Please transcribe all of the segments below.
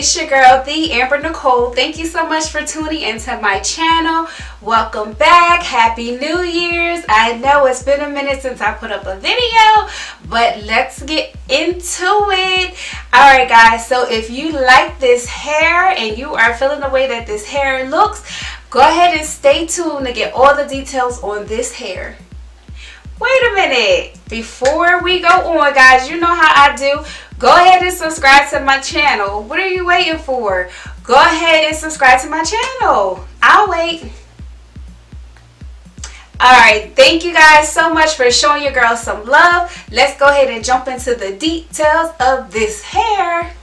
It's your girl, the Amber Nicole. Thank you so much for tuning into my channel. Welcome back. Happy New Year's. I know it's been a minute since I put up a video, but let's get into it. Alright guys, so if you like this hair and you are feeling the way that this hair looks, go ahead and stay tuned to get all the details on this hair. Wait a minute. Before we go on, guys, you know how I do. Go ahead and subscribe to my channel. What are you waiting for? Go ahead and subscribe to my channel. I'll wait. Alright, thank you guys so much for showing your girl some love. Let's go ahead and jump into the details of this hair.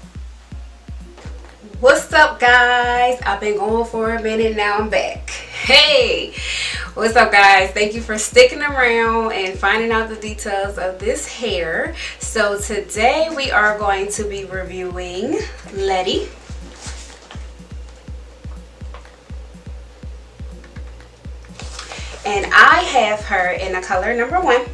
What's up guys? I've been going for a minute, now I'm back. Hey, what's up guys? Thank you for sticking around and finding out the details of this hair. So today we are going to be reviewing Letty. And I have her in the color number 1.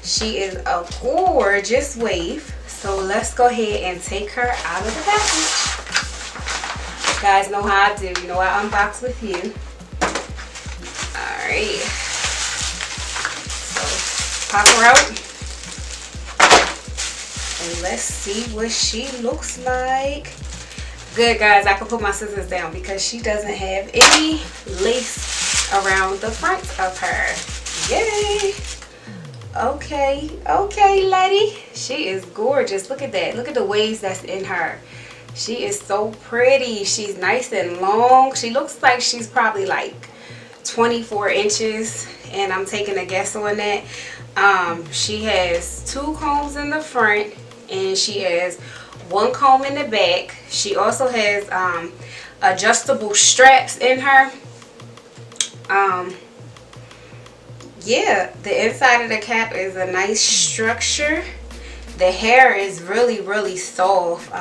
She is a gorgeous wave. So let's go ahead and take her out of the package. You guys know how I do. You know I unbox with you. Alright. So pop her out. And let's see what she looks like. Good guys, I can put my scissors down because she doesn't have any lace around the front of her. Yay! Okay, Letty. She is gorgeous. Look at that. Look at the waves that's in her. She is so pretty. She's nice and long. She looks like she's probably like 24 inches, and I'm taking a guess on that. She has 2 combs in the front, and she has 1 comb in the back. She also has adjustable straps in her. Yeah, the inside of the cap is a nice structure. The hair is really soft.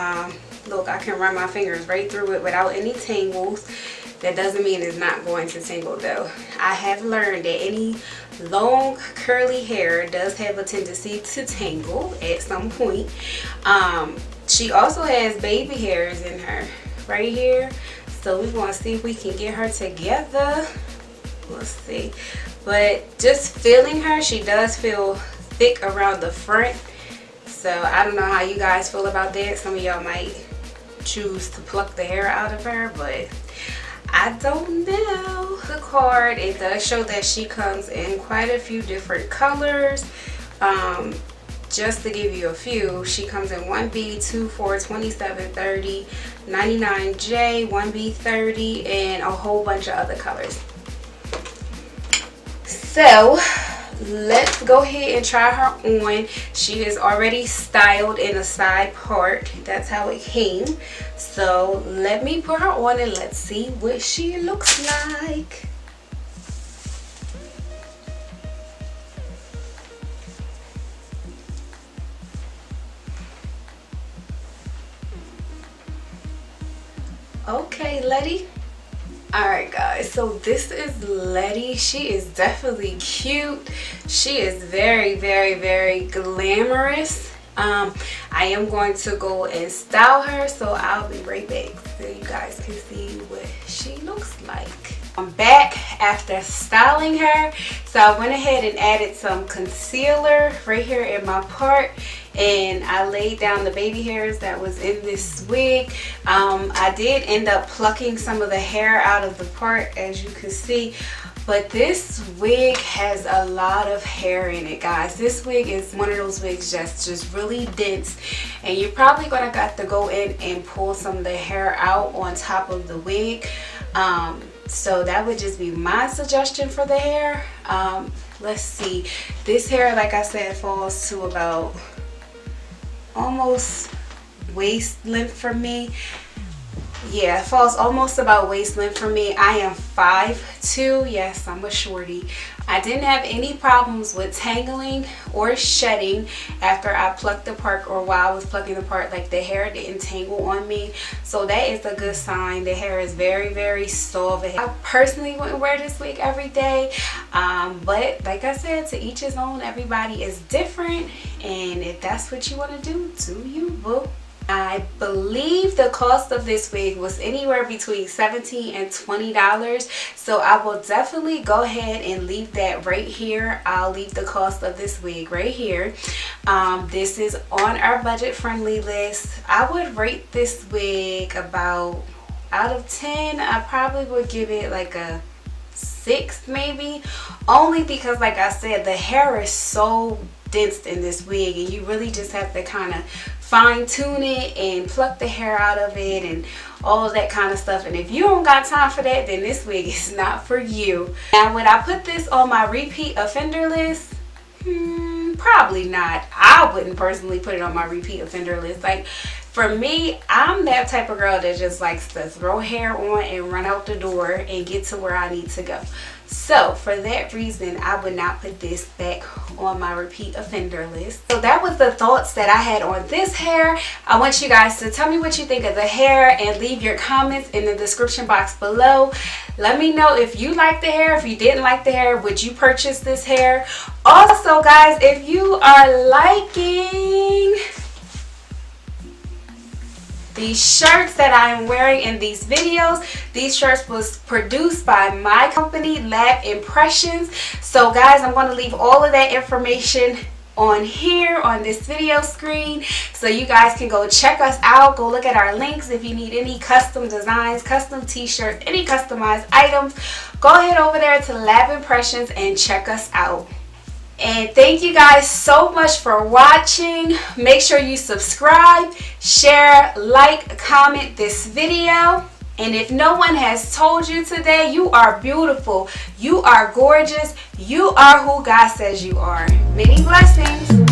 Look, I can run my fingers right through it without any tangles. That doesn't mean it's not going to tangle though. I have learned that any long curly hair does have a tendency to tangle at some point. She also has baby hairs in her right here. So we're going to see if we can get her together. Let's see. But just feeling her, she does feel thick around the front. So I don't know how you guys feel about that. Some of y'all might choose to pluck the hair out of her, but I don't know. The card, it does show that she comes in quite a few different colors. Just to give you a few, she comes in 1B, 24, 27, 30, 99J, 1B, 30, and a whole bunch of other colors. So let's go ahead and try her on. She is already styled in a side part. That's how it came. So let me put her on and let's see what she looks like. Okay, Letty. Alright guys, so this is Letty. She is definitely cute. She is very glamorous. I am going to go and style her, so I'll be right back so you guys can see what she looks like. I'm back after styling her. So I went ahead and added some concealer right here in my part, and I laid down the baby hairs that was in this wig. I did end up plucking some of the hair out of the part, as you can see, but this wig has a lot of hair in it, guys. This wig is one of those wigs that's just really dense, and you're probably gonna got to go in and pull some of the hair out on top of the wig. So that would just be my suggestion for the hair. Let's see, this hair, like I said, falls to about almost waist length for me. Yeah, it falls almost about waist length for me. I am 5'2". Yes, I'm a shorty. I didn't have any problems with tangling or shedding after I plucked the part, or while I was plucking the part. Like, the hair didn't tangle on me, so that is a good sign. The hair is very soft. I personally wouldn't wear this wig every day, but like I said, to each his own. Everybody is different, and if that's what you want to do, you, boo. I believe the cost of this wig was anywhere between $17 and $20. So I will definitely go ahead and leave that right here. I'll leave the cost of this wig right here. This is on our budget friendly list. I would rate this wig about, out of 10, I probably would give it like a 6 maybe, only because like I said, the hair is so dense in this wig and you really just have to kind of fine tune it and pluck the hair out of it and all of that kind of stuff. And if you don't got time for that, then this wig is not for you. Now, would I put this on my repeat offender list? Probably not. I wouldn't personally put it on my repeat offender list. Like, for me, I'm that type of girl that just likes to throw hair on and run out the door and get to where I need to go. So for that reason, I would not put this back on my repeat offender list. So that was the thoughts that I had on this hair. I want you guys to tell me what you think of the hair and leave your comments in the description box below. Let me know if you like the hair. If you didn't like the hair, would you purchase this hair? Also, guys, if you are liking these shirts that I am wearing in these videos, these shirts was produced by my company, Labimpressions. So guys, I'm going to leave all of that information on here on this video screen, so you guys can go check us out. Go look at our links if you need any custom designs, custom t-shirts, any customized items. Go ahead over there to Labimpressions and check us out. And thank you guys so much for watching. Make sure you subscribe, share, like, comment this video. And if no one has told you today, you are beautiful, you are gorgeous, you are who God says you are. Many blessings.